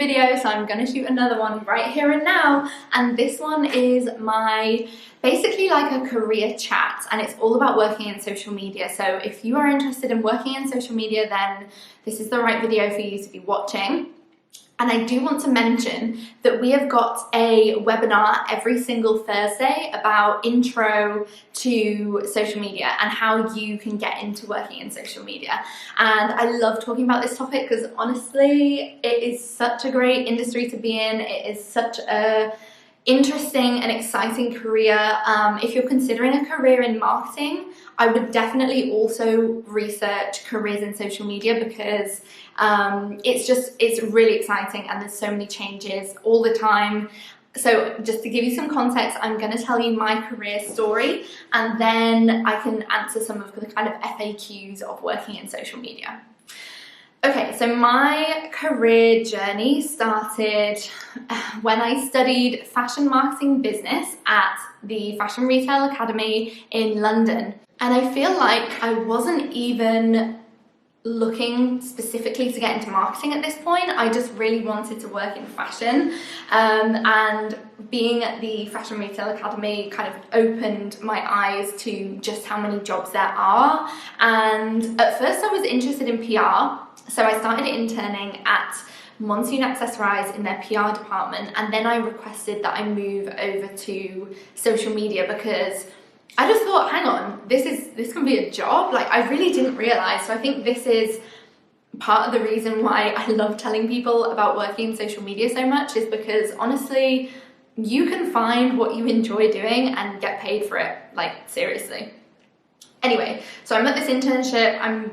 video, so I'm gonna shoot another one right here and now. And this one is my basically like a career chat, and it's all about working in social media. So if you are interested in working in social media, then this is the right video for you to be watching. And I do want to mention that we have got a webinar every single Thursday about intro to social media and how you can get into working in social media. And I love talking about this topic because honestly, it is such a great industry to be in. It is such a interesting and exciting career. If you're considering a career in marketing, I would definitely also research careers in social media because it's really exciting and there's so many changes all the time. So just to give you some context, I'm going to tell you my career story and then I can answer some of the kind of FAQs of working in social media. Okay, so my career journey started when I studied fashion marketing business at the Fashion Retail Academy in London. And I feel like I wasn't even looking specifically to get into marketing at this point. I just really wanted to work in fashion, and being at the Fashion Retail Academy kind of opened my eyes to just how many jobs there are. And at first I was interested in PR, so I started interning at Monsoon Accessorize in their PR department, and then I requested that I move over to social media because I just thought, hang on, this can be a job. Like, I really didn't realize. So I think this is part of the reason why I love telling people about working in social media so much, is because honestly, you can find what you enjoy doing and get paid for it, like seriously. Anyway, so I'm at this internship, I'm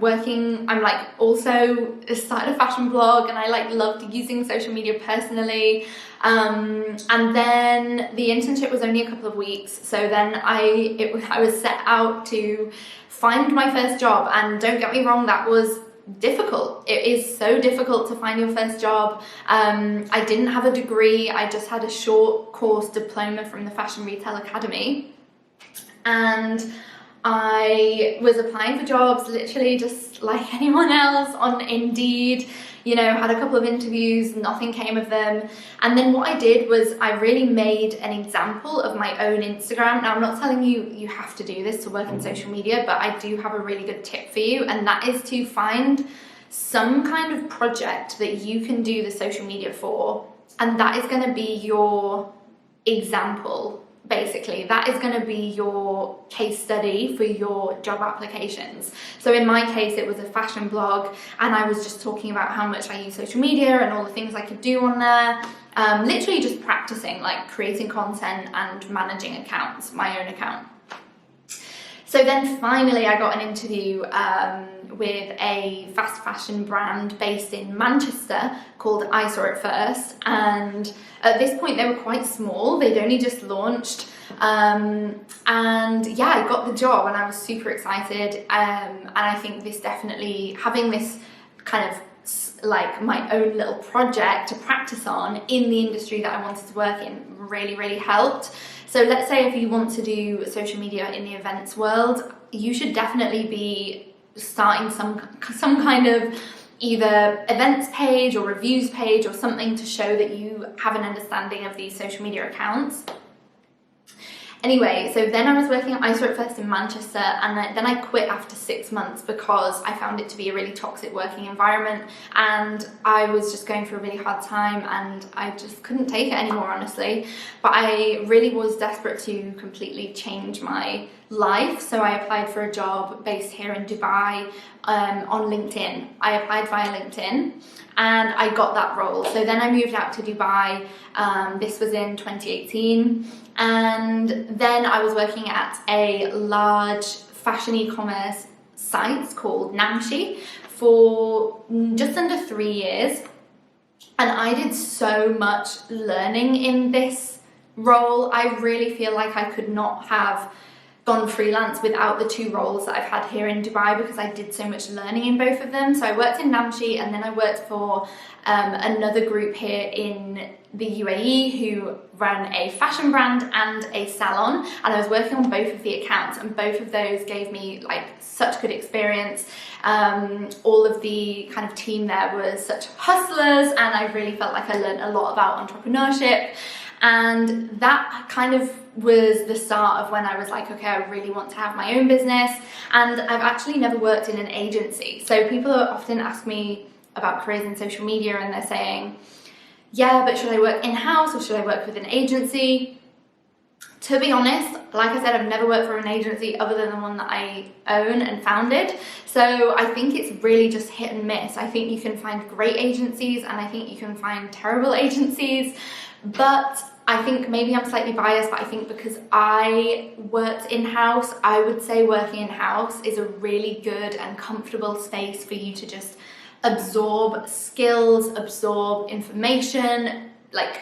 like also started a fashion blog, and I like loved using social media personally. And then the internship was only a couple of weeks, so then I was set out to find my first job, and don't get me wrong, that was difficult. It is so difficult to find your first job. I didn't have a degree, I just had a short course diploma from the Fashion Retail Academy, and I was applying for jobs literally just like anyone else on Indeed, you know, had a couple of interviews, nothing came of them. And then what I did was I really made an example of my own Instagram. Now, I'm not telling you you have to do this to work in social media, but I do have a really good tip for you, and that is to find some kind of project that you can do the social media for, and that is going to be your example. Basically, that is going to be your case study for your job applications. So in my case, it was a fashion blog, and I was just talking about how much I use social media and all the things I could do on there. Literally just practicing, like creating content and managing accounts, my own account. So then finally I got an interview with a fast fashion brand based in Manchester called I Saw It First, and at this point they were quite small, they'd only just launched, and yeah, I got the job and I was super excited, and I think this definitely, having this kind of like my own little project to practice on in the industry that I wanted to work in really helped. So let's say if you want to do social media in the events world, you should definitely be starting some kind of either events page or reviews page or something to show that you have an understanding of these social media accounts. Anyway, so then I was working at I Saw It First in Manchester, and then I quit after 6 months because I found it to be a really toxic working environment, and I was just going through a really hard time and I just couldn't take it anymore, honestly. But I really was desperate to completely change my life, so I applied for a job based here in Dubai on LinkedIn. I applied via LinkedIn and I got that role. So then I moved out to Dubai. This was in 2018. And then I was working at a large fashion e-commerce site called Namshi for just under 3 years. And I did so much learning in this role. I really feel like I could not have gone freelance without the 2 roles that I've had here in Dubai, because I did so much learning in both of them. So I worked in Namche, and then I worked for another group here in the UAE who ran a fashion brand and a salon, and I was working on both of the accounts, and both of those gave me like such good experience. All of the kind of team there was such hustlers, and I really felt like I learned a lot about entrepreneurship. And that kind of was the start of when I was like, okay, I really want to have my own business. And I've actually never worked in an agency. So people often ask me about careers in social media, and they're saying, yeah, but should I work in-house or should I work with an agency? To be honest, like I said, I've never worked for an agency other than the one that I own and founded. So I think it's really just hit and miss. I think you can find great agencies, and I think you can find terrible agencies. But I think maybe I'm slightly biased, but I think because I worked in-house, I would say working in-house is a really good and comfortable space for you to just absorb skills, absorb information, like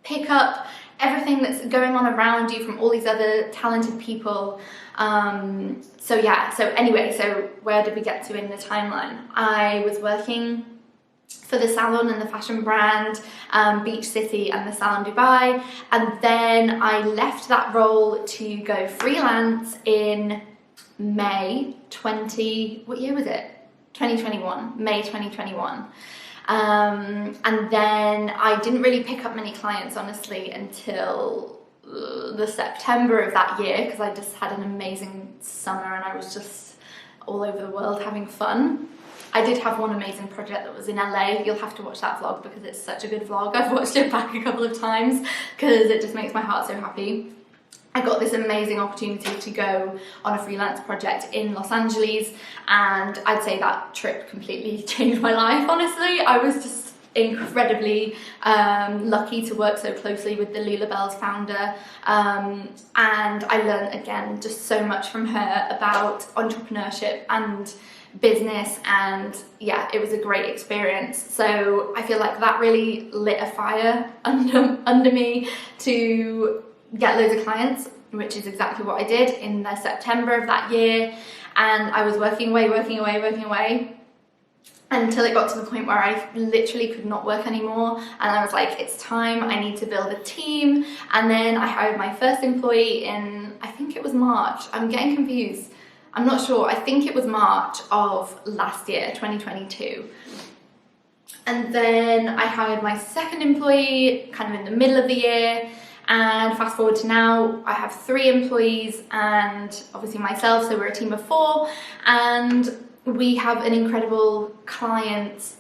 pick up everything that's going on around you from all these other talented people. So yeah, so anyway, so where did we get to in the timeline? I was working for the salon and the fashion brand, Beach City and the Salon Dubai, and then I left that role to go freelance in May 20, what year was it? 2021, May 2021. And then I didn't really pick up many clients, honestly, until the September of that year, because I just had an amazing summer and I was just all over the world having fun. I did have one amazing project that was in LA. You'll have to watch that vlog because it's such a good vlog. I've watched it back a couple of times because it just makes my heart so happy. I got this amazing opportunity to go on a freelance project in Los Angeles, and I'd say that trip completely changed my life, honestly. I was just incredibly lucky to work so closely with the Lila Bells founder, and I learned again just so much from her about entrepreneurship and business, and yeah, it was a great experience. So I feel like that really lit a fire under me to get loads of clients, which is exactly what I did in the September of that year. And I was working away until it got to the point where I literally could not work anymore, and I was like, it's time, I need to build a team. And then I hired my first employee in, I think it was March, I'm getting confused, I'm not sure, I think it was March of last year, 2022. And then I hired my second employee kind of in the middle of the year, and fast forward to now, I have 3 employees and obviously myself, so we're a team of 4, and we have an incredible client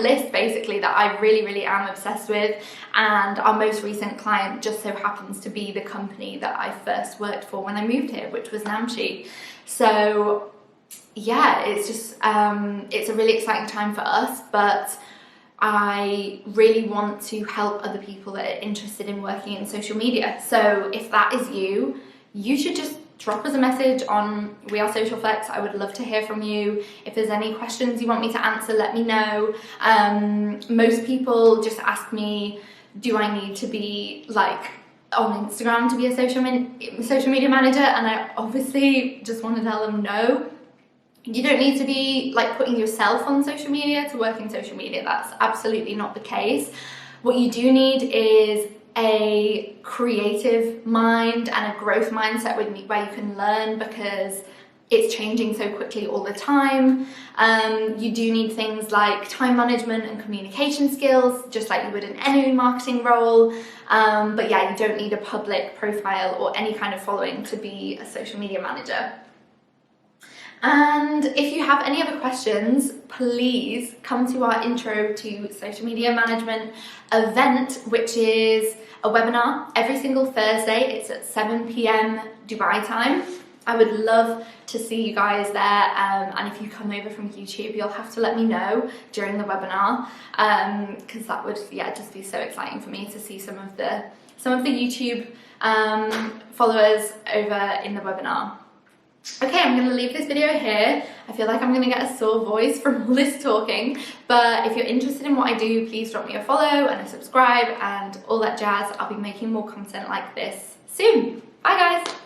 list basically that I really am obsessed with. And our most recent client just so happens to be the company that I first worked for when I moved here, which was Namche. So yeah, it's just it's a really exciting time for us, but I really want to help other people that are interested in working in social media. So if that is you, you should just drop us a message on We Are Social Flex. I would love to hear from you. If there's any questions you want me to answer, let me know. Most people just ask me, do I need to be like on Instagram to be a social media manager? And I obviously just want to tell them no. You don't need to be like putting yourself on social media to work in social media. That's absolutely not the case. What you do need is a creative mind and a growth mindset where you can learn, because it's changing so quickly all the time. You do need things like time management and communication skills, just like you would in any marketing role. But yeah, you don't need a public profile or any kind of following to be a social media manager. And if you have any other questions, please come to our Intro to Social Media Management event, which is a webinar every single Thursday. It's at 7 p.m. Dubai time. I would love to see you guys there, and if you come over from YouTube, you'll have to let me know during the webinar, because that would, yeah, just be so exciting for me to see some of the YouTube followers over in the webinar. Okay, I'm going to leave this video here. I feel like I'm going to get a sore voice from all this talking, but if you're interested in what I do, please drop me a follow and a subscribe and all that jazz. I'll be making more content like this soon. Bye guys!